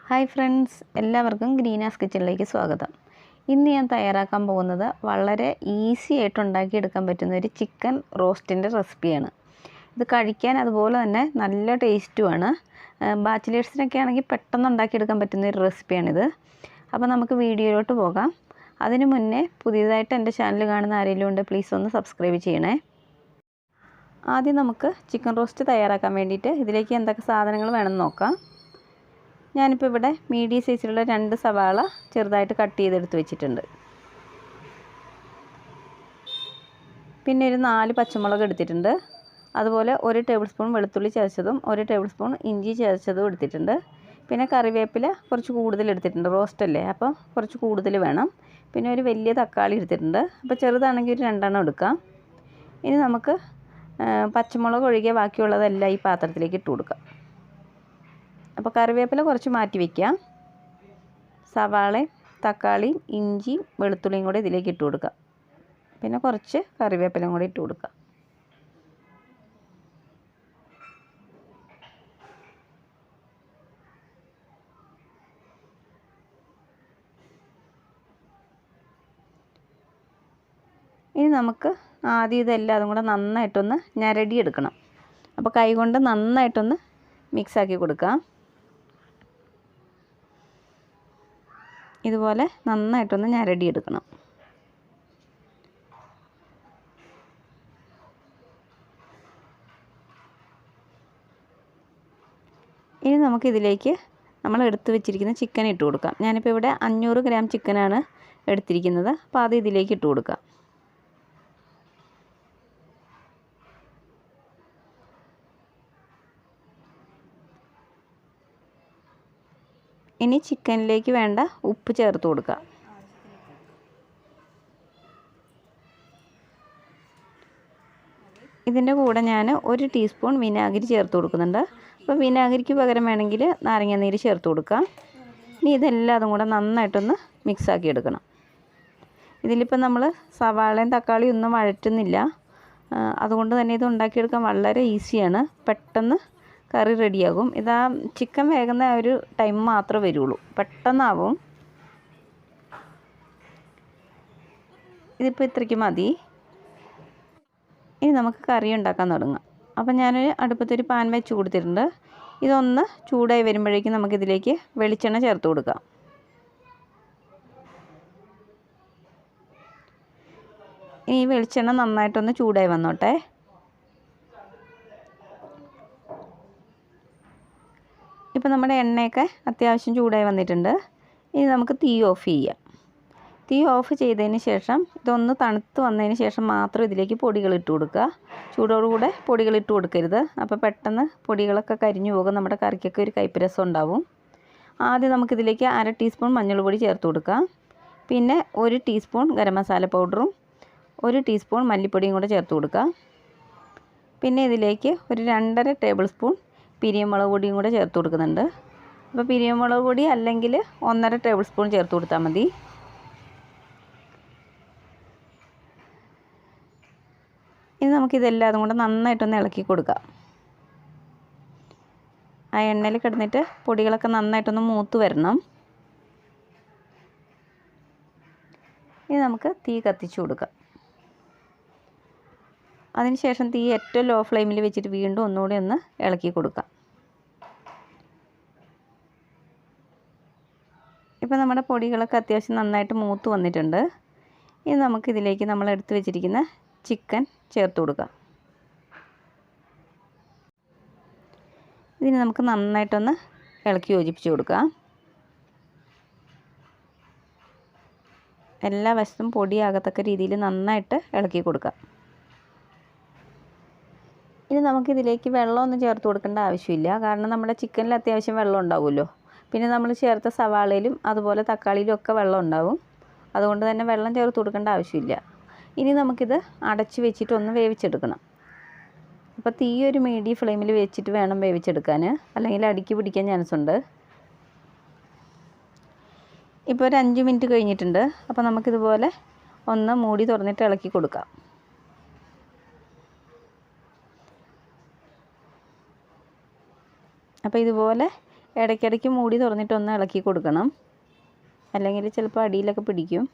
Hi friends, എല്ലാവർക്കും ഗ്രീനാസ്കിച്ചനിലേക്ക് സ്വാഗതം. ഇന്ന് ഞാൻ തയ്യാറാക്കാൻ പോകുന്നത് വളരെ ഈസി ആയിട്ട് ഉണ്ടാക്കിയെടുക്കാൻ പറ്റുന്ന ഒരു ചിക്കൻ റോസ്റ്റിൻ്റെ റെസിപ്പിയാണ്. ഇത് കഴിക്കാൻ അതുപോലെ തന്നെ നല്ല ടേസ്റ്റുമാണ്. ബാച്ചിലേഴ്സിനൊക്കെ ആണെങ്കിൽ പെട്ടെന്ന് ഉണ്ടാക്കിയെടുക്കാൻ പറ്റുന്ന ഒരു റെസിപ്പിയാണിത്. അപ്പോൾ നമുക്ക് വീഡിയോയിലോട്ട് പോകാം. അതിനു മുന്നേ പുതിയതായിട്ട് എൻ്റെ ചാനൽ കാണുന്ന ആരെങ്കിലും ഉണ്ട്, പ്ലീസ് ഒന്ന് സബ്സ്ക്രൈബ് ചെയ്യണേ. ആദ്യം നമുക്ക് ചിക്കൻ റോസ്റ്റ് തയ്യാറാക്കാൻ വേണ്ടിയിട്ട് ഇതിലേക്ക് എന്തൊക്കെ സാധനങ്ങൾ വേണമെന്ന് നോക്കാം. ഞാനിപ്പോൾ ഇവിടെ മീഡിയം സൈസിലുള്ള 2 സവാള ചെറുതായിട്ട് കട്ട് ചെയ്തെടുത്ത് വെച്ചിട്ടുണ്ട്. പിന്നെ ഒരു 4 പച്ചമുളക് എടുത്തിട്ടുണ്ട്. അതുപോലെ 1 ടേബിൾ സ്പൂൺ വെളുത്തുള്ളി ചതച്ചതും 1 ടേബിൾ സ്പൂൺ ഇഞ്ചി ചതച്ചതും എടുത്തിട്ടുണ്ട്. പിന്നെ കറിവേപ്പില കുറച്ച് കൂടുതൽ എടുത്തിട്ടുണ്ട്, റോസ്റ്റ് അല്ലേ, അപ്പോൾ കുറച്ച് കൂടുതൽ വേണം. പിന്നെ ഒരു വലിയ തക്കാളി എടുത്തിട്ടുണ്ട്. അപ്പോൾ ചെറുതാണെങ്കിൽ ഒരു 2 എണ്ണം എടുക്കാം. ഇനി നമുക്ക് പച്ചമുളക് ഒഴികെ ബാക്കിയുള്ളതെല്ലാം ഈ പാത്രത്തിലേക്ക് ഇട്ട് കൊടുക്കാം. അപ്പോൾ കറിവേപ്പില കുറച്ച് മാറ്റി വയ്ക്കാം. സവാളയും തക്കാളിയും ഇഞ്ചിയും വെളുത്തുള്ളിയും കൂടെ ഇതിലേക്ക് ഇട്ട് കൊടുക്കാം. പിന്നെ കുറച്ച് കറിവേപ്പിലയും കൂടെ ഇട്ട് കൊടുക്കാം. ഇനി നമുക്ക് ആദ്യം ഇതെല്ലാം കൂടെ നന്നായിട്ടൊന്ന് ഞരടിയെടുക്കണം. അപ്പോൾ കൈ കൊണ്ട് നന്നായിട്ടൊന്ന് മിക്സാക്കി കൊടുക്കാം. ഇതുപോലെ നന്നായിട്ടൊന്ന് ഞരടിയെടുക്കണം. ഇനി നമുക്കിതിലേക്ക് നമ്മൾ എടുത്ത് വെച്ചിരിക്കുന്ന ചിക്കൻ ഇട്ട് കൊടുക്കാം. ഞാനിപ്പോൾ ഇവിടെ 500 ഗ്രാം ചിക്കനാണ് എടുത്തിരിക്കുന്നത്. അപ്പോൾ അത് ഇതിലേക്ക് ഇട്ട് കൊടുക്കാം. ഇനി ചിക്കനിലേക്ക് വേണ്ട ഉപ്പ് ചേർത്ത് കൊടുക്കുക. ഇതിൻ്റെ കൂടെ ഞാൻ 1 ടീസ്പൂൺ വിനാഗിരി ചേർത്ത് കൊടുക്കുന്നുണ്ട്. അപ്പോൾ വിനാഗിരിക്ക് പകരം വേണമെങ്കിൽ നാരങ്ങാനീര് ചേർത്ത് കൊടുക്കാം. ഇനി ഇതെല്ലാം കൂടെ നന്നായിട്ടൊന്ന് മിക്സാക്കി എടുക്കണം. ഇതിലിപ്പോൾ നമ്മൾ സവാളയും തക്കാളിയും ഒന്നും വഴറ്റുന്നില്ല. അതുകൊണ്ട് തന്നെ ഇത് ഉണ്ടാക്കിയെടുക്കാൻ വളരെ ഈസിയാണ്. പെട്ടെന്ന് കറി റെഡിയാകും. ഇതാ ചിക്കൻ വേകുന്ന ഒരു ടൈം മാത്രമേ വരുള്ളൂ, പെട്ടെന്നാവും. ഇതിപ്പോൾ ഇത്രയ്ക്ക് മതി. ഇനി നമുക്ക് കറി ഉണ്ടാക്കാൻ തുടങ്ങാം. അപ്പം ഞാനൊരു അടുപ്പത്തൊരു പാൻ വെച്ച് കൊടുത്തിട്ടുണ്ട്. ഇതൊന്ന് ചൂടായി വരുമ്പോഴേക്കും നമുക്കിതിലേക്ക് വെളിച്ചെണ്ണ ചേർത്ത് കൊടുക്കാം. ഇനി ഈ വെളിച്ചെണ്ണ നന്നായിട്ടൊന്ന് ചൂടായി വന്നോട്ടെ. ഇപ്പോൾ നമ്മുടെ എണ്ണയൊക്കെ അത്യാവശ്യം ചൂടായി വന്നിട്ടുണ്ട്. ഇനി നമുക്ക് തീ ഓഫ് ചെയ്യാം. തീ ഓഫ് ചെയ്തതിന് ശേഷം ഇതൊന്ന് തണുത്ത് വന്നതിന് ശേഷം മാത്രം ഇതിലേക്ക് പൊടികൾ ഇട്ട് കൊടുക്കുക. ചൂടോടുകൂടെ പൊടികൾ ഇട്ട് കൊടുക്കരുത്. അപ്പോൾ പെട്ടെന്ന് പൊടികളൊക്കെ കരിഞ്ഞു പോകും. നമ്മുടെ കറിക്കൊക്കെ ഒരു കയ്പ്പ് രസം ഉണ്ടാവും. ആദ്യം നമുക്കിതിലേക്ക് 1/2 ടീസ്പൂൺ മഞ്ഞൾപ്പൊടി ചേർത്ത് കൊടുക്കാം. പിന്നെ 1 ടീസ്പൂൺ ഗരം മസാല പൗഡറും 1 ടീസ്പൂൺ മല്ലിപ്പൊടിയും കൂടെ ചേർത്ത് കൊടുക്കുക. പിന്നെ ഇതിലേക്ക് ഒരു 2.5 ടേബിൾ സ്പൂൺ പിരിയമുളക് പൊടിയും കൂടെ ചേർത്ത് കൊടുക്കുന്നുണ്ട്. അപ്പോൾ പിരിയമുളക് പൊടി അല്ലെങ്കിൽ 1.5 ടേബിൾ സ്പൂൺ ചേർത്ത് കൊടുത്താൽ മതി. ഇനി നമുക്കിതെല്ലാം കൂടെ നന്നായിട്ടൊന്ന് ഇളക്കി കൊടുക്കാം. ആ എണ്ണയിൽ കിടന്നിട്ട് പൊടികളൊക്കെ നന്നായിട്ടൊന്ന് മൂത്ത് വരണം. ഇനി നമുക്ക് തീ കത്തിച്ചു കൊടുക്കാം. അതിനുശേഷം തീ ഏറ്റവും ലോ ഫ്ലെയിമിൽ വെച്ചിട്ട് വീണ്ടും ഒന്നുകൂടി ഒന്ന് ഇളക്കി കൊടുക്കാം. ഇപ്പോൾ നമ്മുടെ പൊടികളൊക്കെ അത്യാവശ്യം നന്നായിട്ട് മൂത്ത് വന്നിട്ടുണ്ട്. ഇനി നമുക്കിതിലേക്ക് നമ്മൾ എടുത്ത് വെച്ചിരിക്കുന്ന ചിക്കൻ ചേർത്ത് കൊടുക്കാം. ഇതിന് നമുക്ക് നന്നായിട്ടൊന്ന് ഇളക്കി യോജിപ്പിച്ച് കൊടുക്കാം. എല്ലാ വശത്തും പൊടിയാകത്തക്ക രീതിയിൽ നന്നായിട്ട് ഇളക്കി കൊടുക്കാം. ഇനി നമുക്കിതിലേക്ക് വെള്ളമൊന്നും ചേർത്ത് കൊടുക്കേണ്ട ആവശ്യമില്ല. കാരണം നമ്മുടെ ചിക്കനിൽ അത്യാവശ്യം വെള്ളം ഉണ്ടാവുമല്ലോ. പിന്നെ നമ്മൾ ചേർത്ത സവാളയിലും അതുപോലെ തക്കാളിയിലും ഒക്കെ വെള്ളം ഉണ്ടാവും. അതുകൊണ്ട് തന്നെ വെള്ളം ചേർത്ത് കൊടുക്കേണ്ട ആവശ്യമില്ല. ഇനി നമുക്കിത് അടച്ച് വെച്ചിട്ട് ഒന്ന് വേവിച്ചെടുക്കണം. അപ്പോൾ തീ ഒരു മീഡിയം ഫ്ലെയിമിൽ വെച്ചിട്ട് വേണം വേവിച്ചെടുക്കാൻ, അല്ലെങ്കിൽ അടിക്ക് പിടിക്കാൻ ചാൻസ് ഉണ്ട്. ഇപ്പോൾ ഒരു 5 മിനിറ്റ് കഴിഞ്ഞിട്ടുണ്ട്. അപ്പോൾ നമുക്കിതുപോലെ ഒന്ന് മൂടി തുറന്നിട്ട് ഇളക്കി കൊടുക്കാം. അപ്പോൾ ഇതുപോലെ ഇടയ്ക്കിടയ്ക്ക് മൂടി തുറന്നിട്ടൊന്ന് ഇളക്കി കൊടുക്കണം, അല്ലെങ്കിൽ ചിലപ്പോൾ അടിയിലൊക്കെ പിടിക്കും.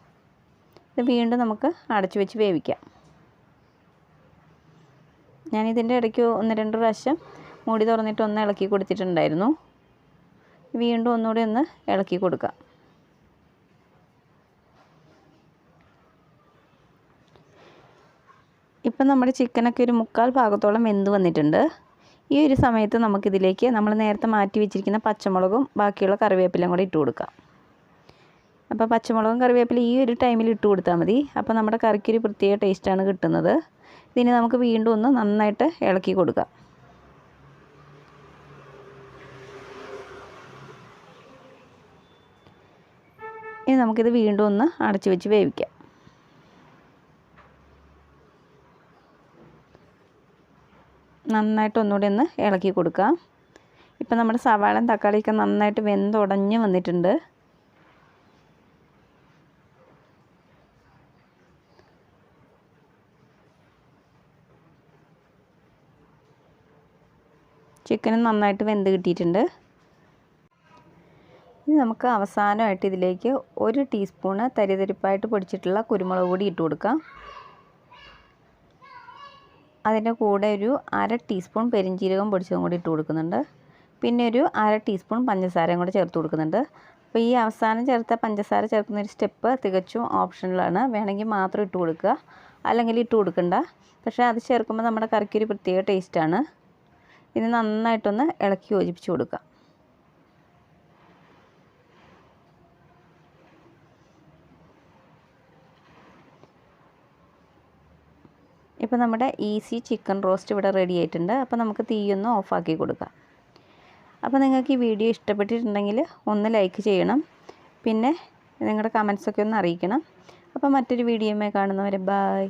ഇത് വീണ്ടും നമുക്ക് അടച്ചു വെച്ച് വേവിക്കാം. ഞാനിതിൻ്റെ ഇടയ്ക്ക് 1-2 പ്രാവശ്യം മൂടി തുറന്നിട്ട് ഒന്ന് ഇളക്കി കൊടുത്തിട്ടുണ്ടായിരുന്നു. വീണ്ടും ഒന്നുകൂടി ഒന്ന് ഇളക്കി കൊടുക്കാം. ഇപ്പം നമ്മുടെ ചിക്കനൊക്കെ ഒരു 1/4 ഭാഗത്തോളം വെന്ത് വന്നിട്ടുണ്ട്. ഈ ഒരു സമയത്ത് നമുക്കിതിലേക്ക് നമ്മൾ നേരത്തെ മാറ്റി വെച്ചിരിക്കുന്ന പച്ചമുളകും ബാക്കിയുള്ള കറിവേപ്പിലയും കൂടി ഇട്ട് കൊടുക്കാം. അപ്പോൾ പച്ചമുളകും കറിവേപ്പില ഈ ഒരു ടൈമിൽ ഇട്ട് കൊടുത്താൽ മതി. അപ്പോൾ നമ്മുടെ കറിക്കൊരു പ്രത്യേക ടേസ്റ്റാണ് കിട്ടുന്നത്. ഇതിന് നമുക്ക് വീണ്ടും ഒന്ന് നന്നായിട്ട് ഇളക്കി കൊടുക്കാം. ഇനി നമുക്കിത് വീണ്ടും ഒന്ന് അടച്ചു വെച്ച് വേവിക്കാം. നന്നായിട്ട് ഒന്നുകൂടി ഒന്ന് ഇളക്കി കൊടുക്കാം. ഇപ്പം നമ്മുടെ സവാളയും തക്കാളിയൊക്കെ നന്നായിട്ട് വെന്തുടഞ്ഞ് വന്നിട്ടുണ്ട്. ചിക്കനും നന്നായിട്ട് വെന്ത് കിട്ടിയിട്ടുണ്ട്. ഇനി നമുക്ക് അവസാനമായിട്ട് ഇതിലേക്ക് 1 ടീസ്പൂണ് തരിതരിപ്പായിട്ട് പൊടിച്ചിട്ടുള്ള കുരുമുളക് പൊടി ഇട്ട് കൊടുക്കാം. അതിൻ്റെ കൂടെ ഒരു 1/2 ടീസ്പൂൺ പെരിഞ്ജീരകം പൊടിച്ചതും കൂടി ഇട്ട് കൊടുക്കുന്നുണ്ട്. പിന്നെ ഒരു 1/2 ടീസ്പൂൺ പഞ്ചസാരയും കൂടെ ചേർത്ത് കൊടുക്കുന്നുണ്ട്. അപ്പോൾ ഈ അവസാനം ചേർത്ത പഞ്ചസാര ചേർക്കുന്ന ഒരു സ്റ്റെപ്പ് തികച്ചും ഓപ്ഷണലാണ്. വേണമെങ്കിൽ മാത്രം ഇട്ട് കൊടുക്കുക, അല്ലെങ്കിൽ ഇട്ട് കൊടുക്കണ്ട. പക്ഷേ അത് ചേർക്കുമ്പോൾ നമ്മുടെ കറിക്കൊരു പ്രത്യേക ടേസ്റ്റാണ്. ഇത് നന്നായിട്ടൊന്ന് ഇളക്കി യോജിപ്പിച്ച് കൊടുക്കുക. ഇപ്പോൾ നമ്മുടെ ഈസി ചിക്കൻ റോസ്റ്റ് ഇവിടെ റെഡി ആയിട്ടുണ്ട്. അപ്പോൾ നമുക്ക് തീയൊന്ന് ഓഫാക്കി കൊടുക്കാം. അപ്പോൾ നിങ്ങൾക്ക് ഈ വീഡിയോ ഇഷ്ടപ്പെട്ടിട്ടുണ്ടെങ്കിൽ ഒന്ന് ലൈക്ക് ചെയ്യണം, പിന്നെ നിങ്ങളുടെ കമൻസൊക്കെ ഒന്ന് അറിയിക്കണം. അപ്പോൾ മറ്റൊരു വീഡിയോയുമായി കാണുന്നവരെ ബായ്.